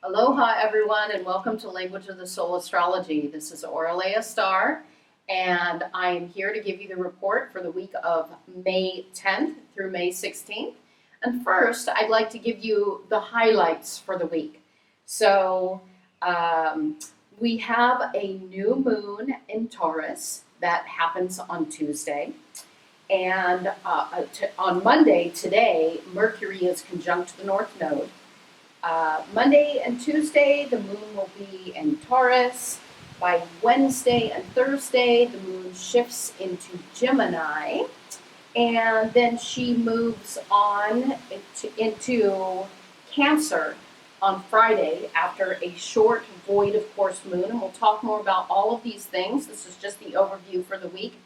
Aloha everyone, and welcome to Language of the Soul Astrology. This is Aurelea Star, and I am here to give you the report for the week of May 10th through May 16th. And first, I'd like to give you the highlights for the week. So we have a new moon in Taurus that happens on Tuesday. And on Monday, today, Mercury is conjunct the North Node. Monday and Tuesday, the moon will be in Taurus. By Wednesday and Thursday, the moon shifts into Gemini, and then she moves on into Cancer on Friday after a short void of course moon, and we'll talk more about all of these things. This is just the overview for the week.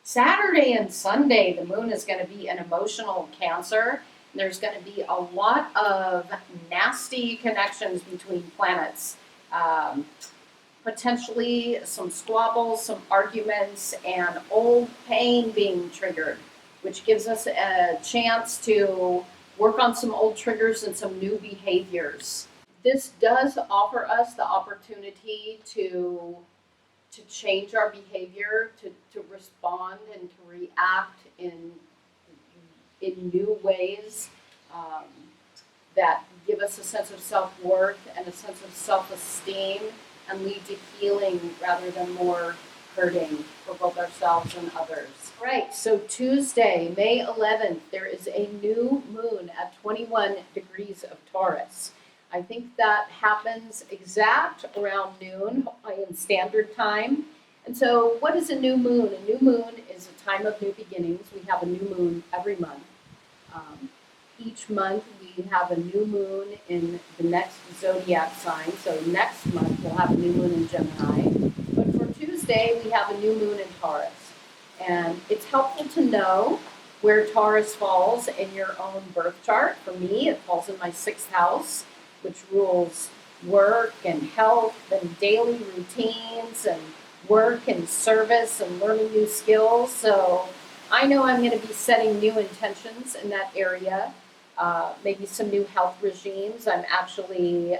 Saturday and Sunday, the moon is going to be an emotional Cancer. There's going to be a lot of nasty connections between planets, potentially some squabbles, some arguments, and old pain being triggered, which gives us a chance to work on some old triggers and some new behaviors. This does offer us the opportunity to change our behavior, to respond and to react in new ways that give us a sense of self-worth and a sense of self-esteem and lead to healing rather than more hurting for both ourselves and others. Right, so Tuesday, May 11th, there is a new moon at 21 degrees of Taurus. I think that happens exact around noon in standard time. And so what is a new moon? A new moon is a time of new beginnings. We have a new moon every month. Each month we have a new moon in the next zodiac sign. So next month we'll have a new moon in Gemini. But for Tuesday we have a new moon in Taurus. And it's helpful to know where Taurus falls in your own birth chart. For me, it falls in my 6th house, which rules work and health and daily routines and work and service and learning new skills. So I know I'm going to be setting new intentions in that area, maybe some new health regimes. I'm actually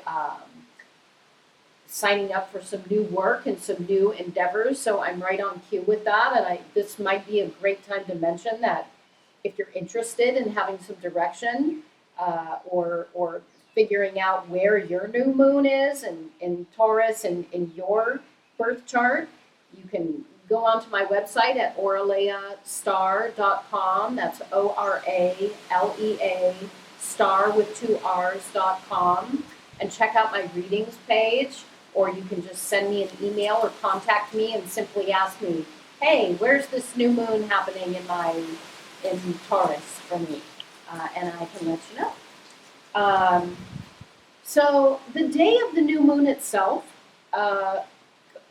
signing up for some new work and some new endeavors, so I'm right on cue with that. And this might be a great time to mention that if you're interested in having some direction or figuring out where your new moon is in Taurus and in your birth chart, you can go onto my website at aureleastar.com. That's ORALEA star with 2 R's.com, and check out my readings page, or you can just send me an email or contact me and simply ask me, hey, where's this new moon happening in Taurus for me? And I can let you know. So the day of the new moon itself,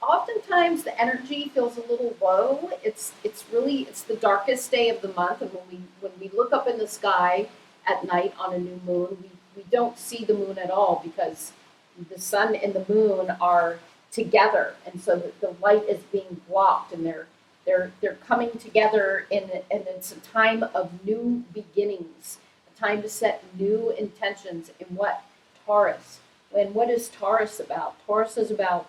oftentimes the energy feels a little low. It's the darkest day of the month, and when we look up in the sky at night on a new moon, we don't see the moon at all because the sun and the moon are together, and so the light is being blocked, and they're coming together, and it's a time of new beginnings, a time to set new intentions in what is Taurus about? Taurus is about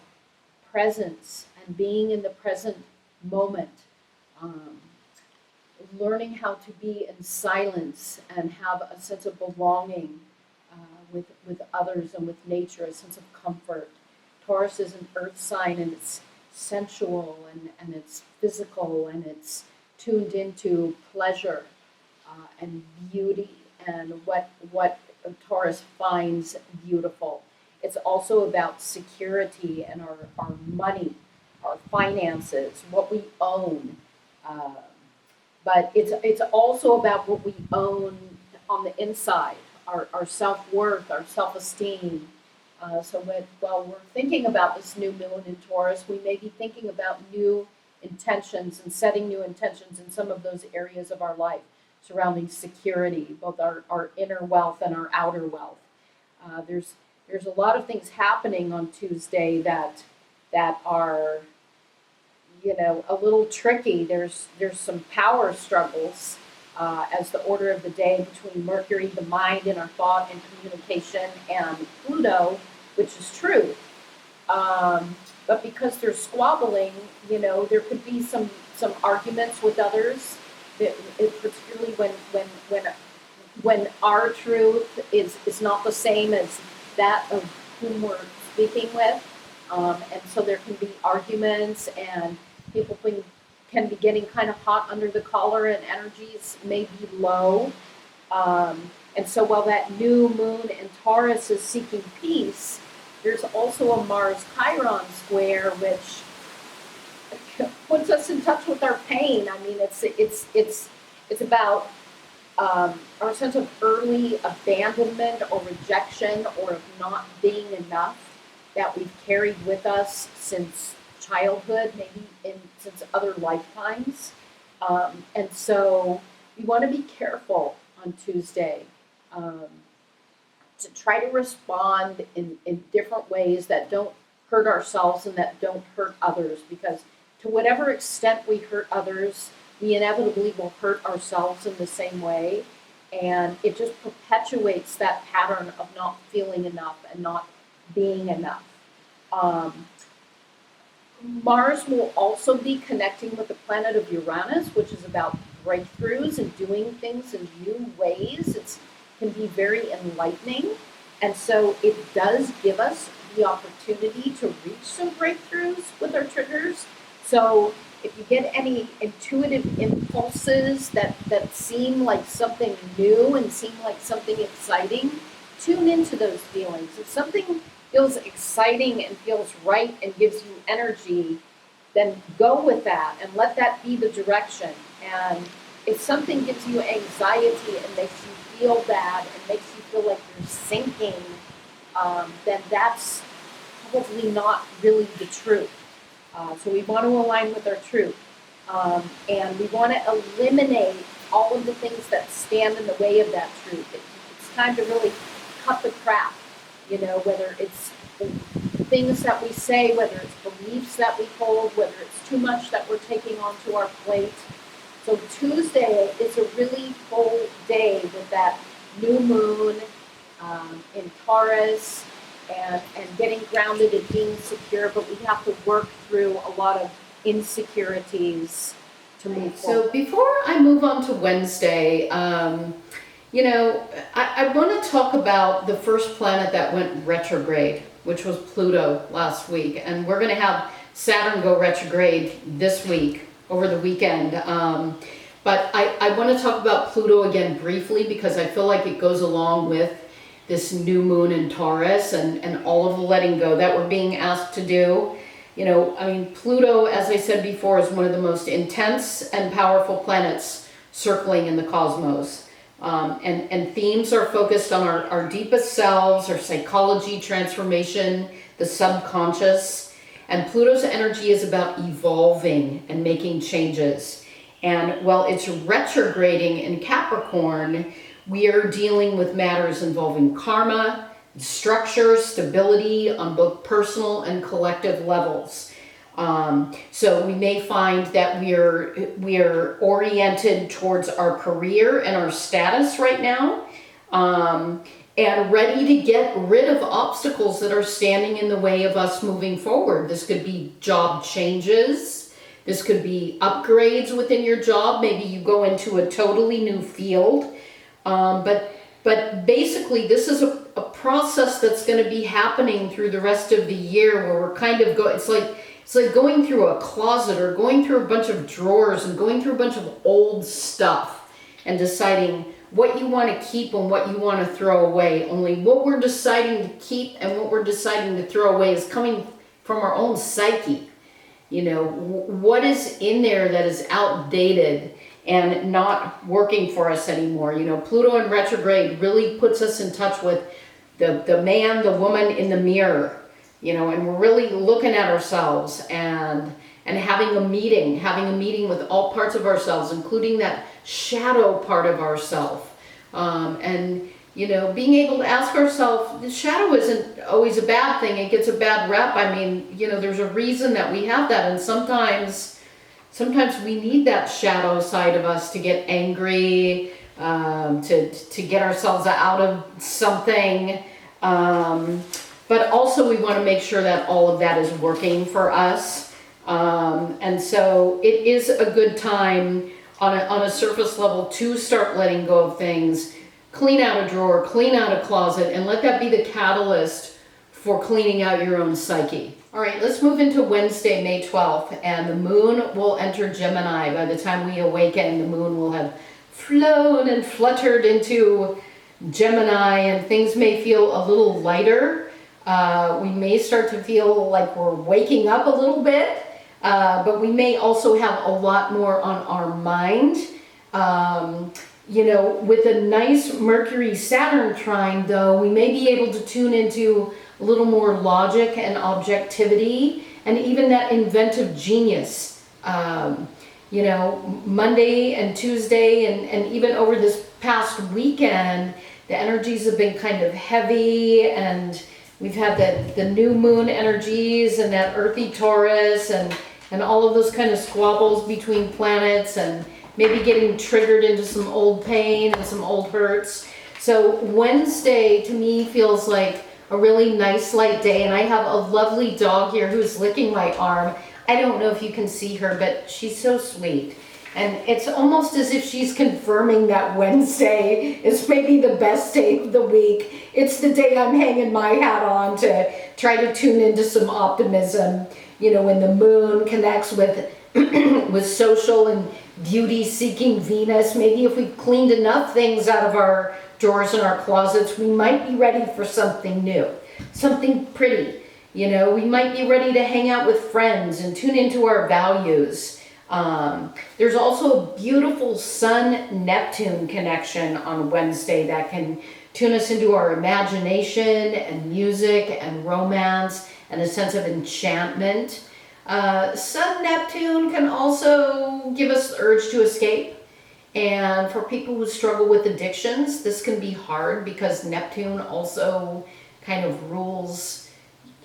presence and being in the present moment, learning how to be in silence and have a sense of belonging with others and with nature, a sense of comfort. Taurus is an earth sign, and it's sensual and it's physical, and it's tuned into pleasure and beauty and what Taurus finds beautiful. It's also about security and our money, our finances, what we own. But it's also about what we own on the inside, our self-worth, our self-esteem. So while we're thinking about this new moon in Taurus, we may be thinking about new intentions and setting new intentions in some of those areas of our life surrounding security, both our inner wealth and our outer wealth. There's a lot of things happening on Tuesday that are, a little tricky. There's some power struggles as the order of the day between Mercury, the mind and our thought and communication, and Pluto, which is truth. But because they're squabbling, there could be some arguments with others, particularly when our truth is not the same as that of whom we're speaking with. And so there can be arguments, and people can be getting kind of hot under the collar, and energies may be low. And so while that new moon in Taurus is seeking peace, there's also a Mars-Chiron square, which puts us in touch with our pain. I mean, it's about our sense of early abandonment or rejection, or of not being enough, that we've carried with us since childhood, maybe since other lifetimes. And so we want to be careful on Tuesday to try to respond in different ways that don't hurt ourselves and that don't hurt others, because to whatever extent we hurt others, we inevitably will hurt ourselves in the same way. And it just perpetuates that pattern of not feeling enough and not being enough. Mars will also be connecting with the planet of Uranus, which is about breakthroughs and doing things in new ways. It can be very enlightening. And so it does give us the opportunity to reach some breakthroughs with our triggers. So if you get any intuitive impulses that seem like something new and seem like something exciting, tune into those feelings. If something feels exciting and feels right and gives you energy, then go with that and let that be the direction. And if something gives you anxiety and makes you feel bad and makes you feel like you're sinking, then that's probably not really the truth. So we want to align with our truth. And we want to eliminate all of the things that stand in the way of that truth. It's time to really cut the crap, whether it's things that we say, whether it's beliefs that we hold, whether it's too much that we're taking onto our plate. So Tuesday is a really full day with that new moon in Taurus, and getting grounded and being secure, but we have to work through a lot of insecurities to move forward. So before I move on to Wednesday, I want to talk about the first planet that went retrograde, which was Pluto last week. And we're going to have Saturn go retrograde this week, over the weekend. But I want to talk about Pluto again briefly, because I feel like it goes along with this new moon in Taurus and all of the letting go that we're being asked to do. Pluto, as I said before, is one of the most intense and powerful planets circling in the cosmos. And themes are focused on our deepest selves, our psychology, transformation, the subconscious. And Pluto's energy is about evolving and making changes. And while it's retrograding in Capricorn, we are dealing with matters involving karma, structure, stability on both personal and collective levels. So we may find that we are oriented towards our career and our status right now, and ready to get rid of obstacles that are standing in the way of us moving forward. This could be job changes. This could be upgrades within your job. Maybe you go into a totally new field. But basically, this is a process that's going to be happening through the rest of the year, where we're kind of it's like going through a closet or going through a bunch of drawers and going through a bunch of old stuff and deciding what you want to keep and what you want to throw away. Only what we're deciding to keep and what we're deciding to throw away is coming from our own psyche. What is in there that is outdated and not working for us anymore. Pluto in retrograde really puts us in touch with the man, the woman in the mirror, and we're really looking at ourselves and having a meeting with all parts of ourselves, including that shadow part of ourselves. And being able to ask ourselves, the shadow isn't always a bad thing. It gets a bad rep. There's a reason that we have that, and sometimes sometimes we need that shadow side of us to get angry, to get ourselves out of something. But also we want to make sure that all of that is working for us. And so it is a good time on a surface level to start letting go of things. Clean out a drawer, clean out a closet, and let that be the catalyst for cleaning out your own psyche. All right, let's move into Wednesday, May 12th, and the moon will enter Gemini. By the time we awaken, the moon will have flown and fluttered into Gemini, and things may feel a little lighter. We may start to feel like we're waking up a little bit, but we may also have a lot more on our mind. You know, with a nice Mercury-Saturn trine, though, we may be able to tune into a little more logic and objectivity, and even that inventive genius. You know, Monday and Tuesday, and even over this past weekend, the energies have been kind of heavy, and we've had the new moon energies and that earthy Taurus, and all of those kind of squabbles between planets, and maybe getting triggered into some old pain and some old hurts. So Wednesday to me feels like a really nice light day, and I have a lovely dog here who's licking my arm. I don't know if you can see her, but she's so sweet. And it's almost as if she's confirming that Wednesday is maybe the best day of the week. It's the day I'm hanging my hat on to try to tune into some optimism. You know, when the moon connects with with social and beauty-seeking Venus, maybe if we cleaned enough things out of our drawers and our closets, we might be ready for something new, something pretty. You know, we might be ready to hang out with friends and tune into our values. There's also a beautiful Sun-Neptune connection on Wednesday that can tune us into our imagination and music and romance and a sense of enchantment. Sun-Neptune can also give us the urge to escape. And for people who struggle with addictions, this can be hard because Neptune also kind of rules,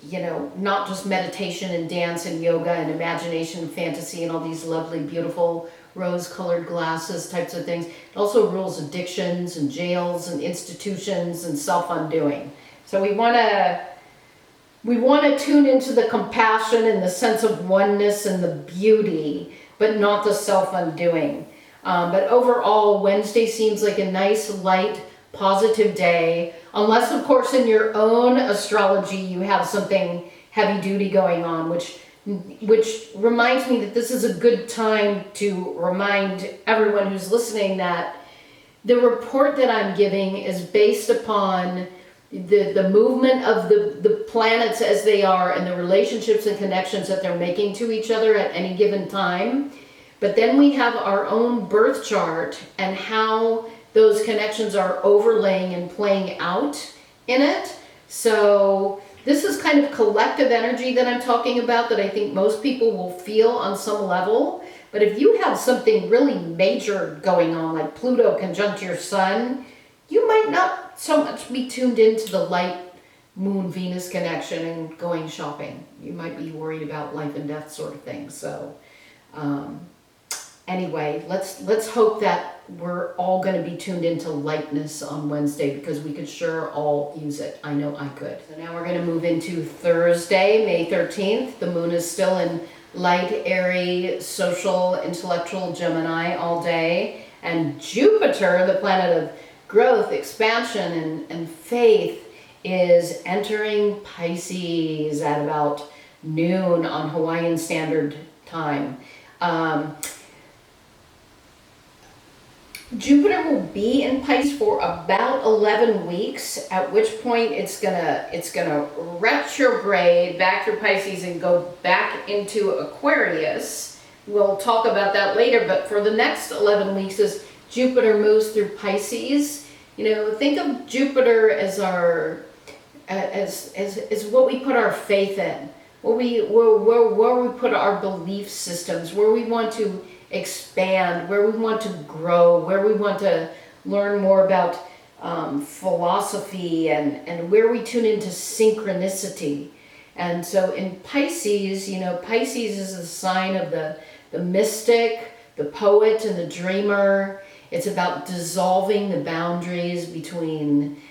you know, not just meditation and dance and yoga and imagination and fantasy and all these lovely, beautiful rose-colored glasses types of things. It also rules addictions and jails and institutions and self-undoing. So we want to tune into the compassion and the sense of oneness and the beauty, but not the self-undoing. But overall, Wednesday seems like a nice, light, positive day, unless, of course, in your own astrology you have something heavy-duty going on, which reminds me that this is a good time to remind everyone who's listening that the report that I'm giving is based upon the movement of the planets as they are and the relationships and connections that they're making to each other at any given time. But then we have our own birth chart and how those connections are overlaying and playing out in it. So this is kind of collective energy that I'm talking about that I think most people will feel on some level. But if you have something really major going on, like Pluto conjunct your sun, you might not so much be tuned into the light moon-Venus connection and going shopping. You might be worried about life and death sort of things. So anyway, let's hope that we're all going to be tuned into lightness on Wednesday, because we could sure all use it. I know I could. So now we're going to move into Thursday, May 13th. The moon is still in light, airy, social, intellectual Gemini all day. And Jupiter, the planet of growth, expansion, and faith, is entering Pisces at about noon on Hawaiian Standard Time. Jupiter will be in Pisces for about 11 weeks, at which point it's gonna retrograde back through Pisces and go back into Aquarius. We'll talk about that later, but for the next 11 weeks as Jupiter moves through Pisces, you know, think of Jupiter as our as what we put our faith in, where we put our belief systems, where we want to expand, where we want to grow, where we want to learn more about philosophy, and where we tune into synchronicity. And so in Pisces, you know, Pisces is a sign of the the mystic, the poet, and the dreamer. It's about dissolving the boundaries between,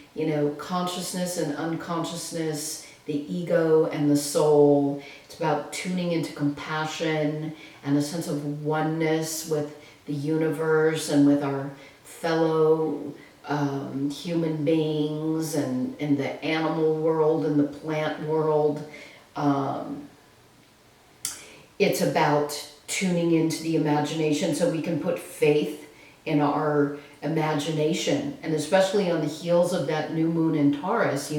consciousness and unconsciousness, the ego and the soul. It's about tuning into compassion and a sense of oneness with the universe and with our fellow human beings and the animal world and the plant world. It's about tuning into the imagination so we can put faith in our imagination. And especially on the heels of that new moon in Taurus,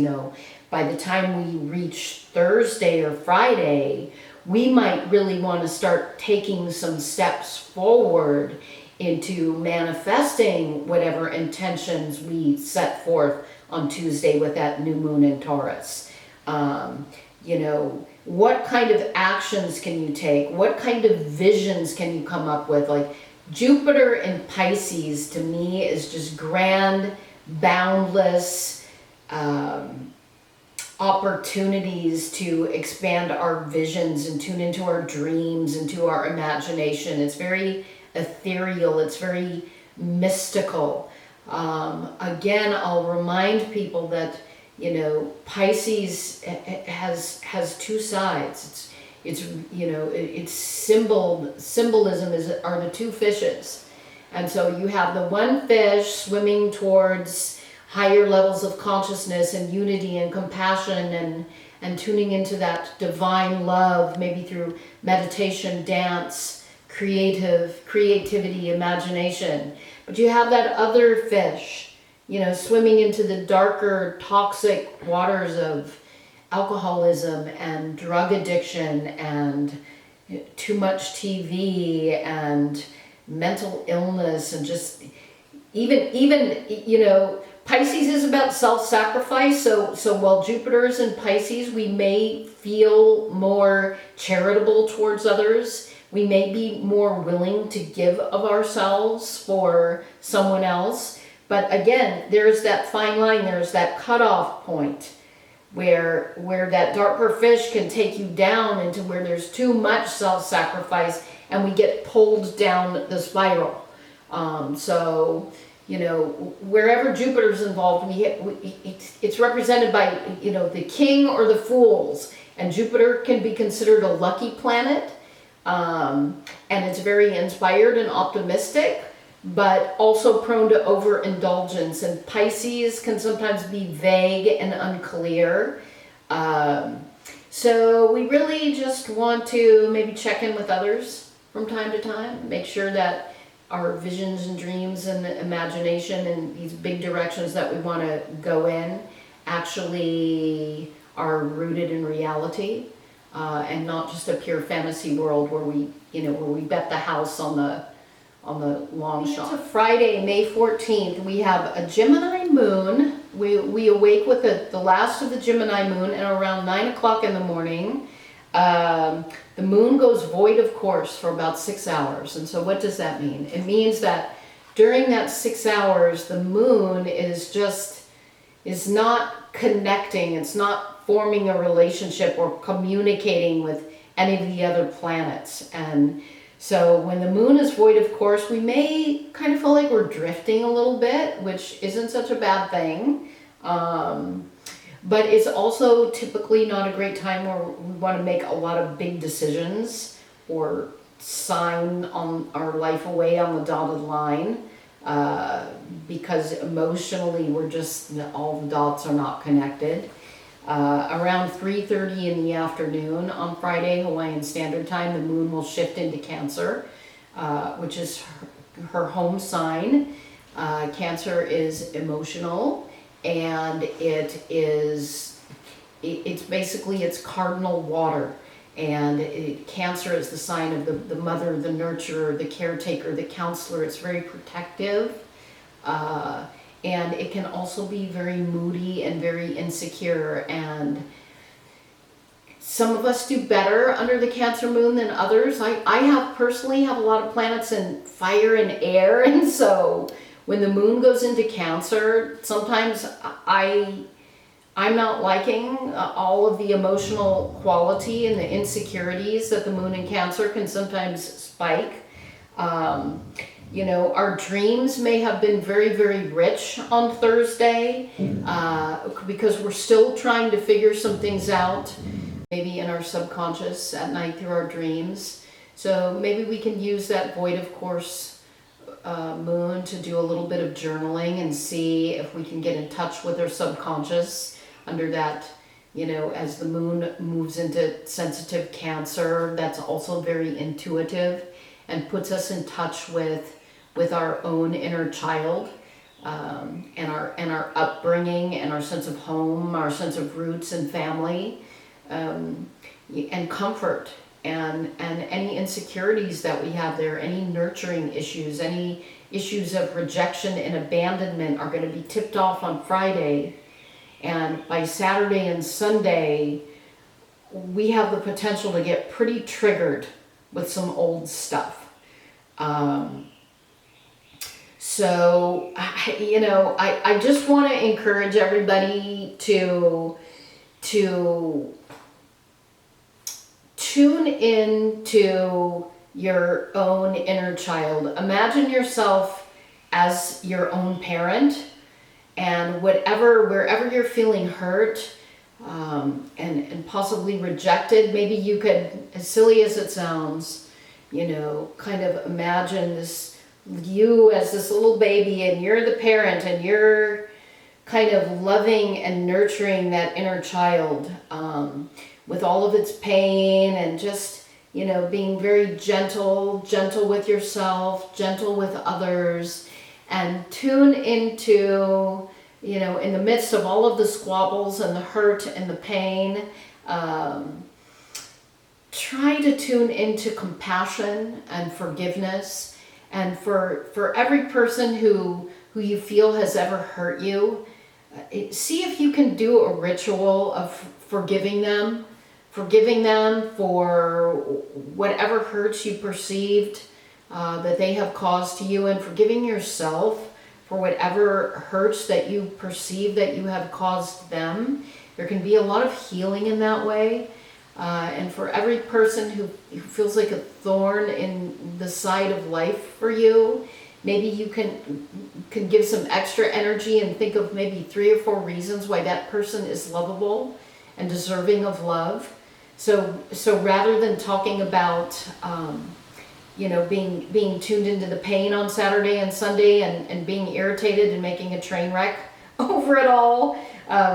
by the time we reach Thursday or Friday, we might really want to start taking some steps forward into manifesting whatever intentions we set forth on Tuesday with that new moon in Taurus. What kind of actions can you take? What kind of visions can you come up with? Like Jupiter in Pisces to me is just grand, boundless opportunities to expand our visions and tune into our dreams, into our imagination. It's very ethereal. It's very mystical. Again, I'll remind people that Pisces has two sides. It's symbolism are the two fishes, and so you have the one fish swimming towards higher levels of consciousness and unity and compassion and tuning into that divine love, maybe through meditation, dance, creativity, imagination. But you have that other fish, swimming into the darker, toxic waters of alcoholism and drug addiction and too much TV and mental illness and just even Pisces is about self-sacrifice. So while Jupiter is in Pisces, we may feel more charitable towards others. We may be more willing to give of ourselves for someone else. But again, there's that fine line, there's that cutoff point where that darker fish can take you down into where there's too much self-sacrifice and we get pulled down the spiral. Wherever Jupiter's involved, it's represented by, the king or the fools. And Jupiter can be considered a lucky planet. And it's very inspired and optimistic, but also prone to overindulgence. And Pisces can sometimes be vague and unclear. So we really just want to maybe check in with others from time to time, make sure that our visions and dreams and imagination and these big directions that we want to go in actually are rooted in reality, and not just a pure fantasy world where we bet the house on the long shot. It's Friday, May 14th. We have a Gemini moon. We awake with the last of the Gemini moon at around 9 o'clock in the morning. The moon goes void of course for about 6 hours. And so what does that mean? It means that during that 6 hours, the moon is not connecting. It's not forming a relationship or communicating with any of the other planets. And so when the moon is void of course, we may kind of feel like we're drifting a little bit, which isn't such a bad thing. But it's also typically not a great time where we want to make a lot of big decisions or sign on our life away on the dotted line, because emotionally all the dots are not connected. Around 3:30 in the afternoon on Friday, Hawaiian Standard Time, the moon will shift into Cancer, which is her home sign. Cancer is emotional. And it's basically its cardinal water, and Cancer is the sign of the mother, the nurturer, the caretaker, the counselor. It's very protective, and it can also be very moody and very insecure, and some of us do better under the Cancer moon than others. I personally have a lot of planets in fire and air, and so when the moon goes into Cancer, sometimes I I'm not liking all of the emotional quality and the insecurities that the moon in Cancer can sometimes spike. You know, our dreams may have been very, very rich on Thursday because we're still trying to figure some things out, maybe in our subconscious at night through our dreams. So maybe we can use that void of course moon to do a little bit of journaling and see if we can get in touch with our subconscious under that, you know, as the moon moves into sensitive Cancer, that's also very intuitive and puts us in touch with our own inner child, and our upbringing and our sense of home, our sense of roots and family, and comfort, and any insecurities that we have there, any nurturing issues, any issues of rejection and abandonment are going to be tipped off on Friday. And by Saturday and Sunday, we have the potential to get pretty triggered with some old stuff. So, you know, I just want to encourage everybody to tune into your own inner child. Imagine yourself as your own parent, and wherever you're feeling hurt, and possibly rejected, maybe you could, as silly as it sounds, you know, kind of imagine you as this little baby, and you're the parent, and you're kind of loving and nurturing that inner child, with all of its pain, and just, you know, being very gentle with yourself, gentle with others, and tune into, you know, in the midst of all of the squabbles and the hurt and the pain, try to tune into compassion and forgiveness. And for every person who you feel has ever hurt you, see if you can do a ritual of forgiving them for whatever hurts you perceived that they have caused to you, and forgiving yourself for whatever hurts that you perceive that you have caused them. There can be a lot of healing in that way. And for every person who feels like a thorn in the side of life for you, maybe you can give some extra energy and think of maybe 3 or 4 reasons why that person is lovable and deserving of love. So rather than talking about, you know, being tuned into the pain on Saturday and Sunday and being irritated and making a train wreck over it all,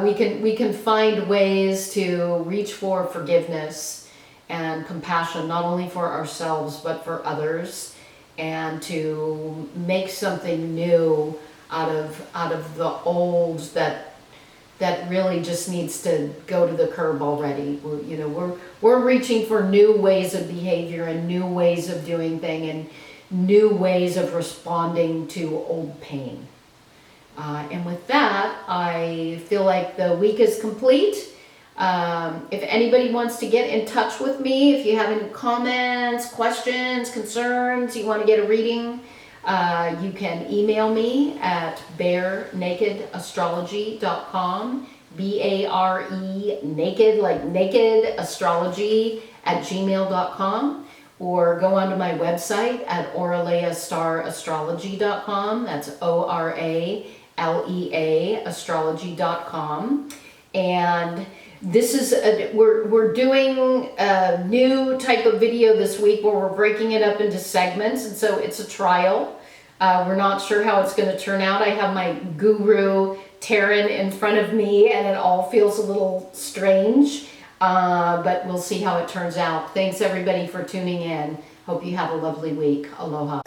we can find ways to reach for forgiveness and compassion, not only for ourselves but for others, and to make something new out of the old that really just needs to go to the curb already. You know, we're reaching for new ways of behavior and new ways of doing things and new ways of responding to old pain. And with that, I feel like the week is complete. If anybody wants to get in touch with me, if you have any comments, questions, concerns, you want to get a reading, you can email me at barenakedastrology.com, BARE naked, like naked astrology @gmail.com, or go onto my website at oraleastarrastrology.com. That's ORALEA astrology.com. And this is we're doing a new type of video this week where we're breaking it up into segments, and so it's a trial. We're not sure how it's going to turn out. I have my guru Taryn in front of me, and it all feels a little strange, but we'll see how it turns out. Thanks everybody for tuning in. Hope you have a lovely week. Aloha.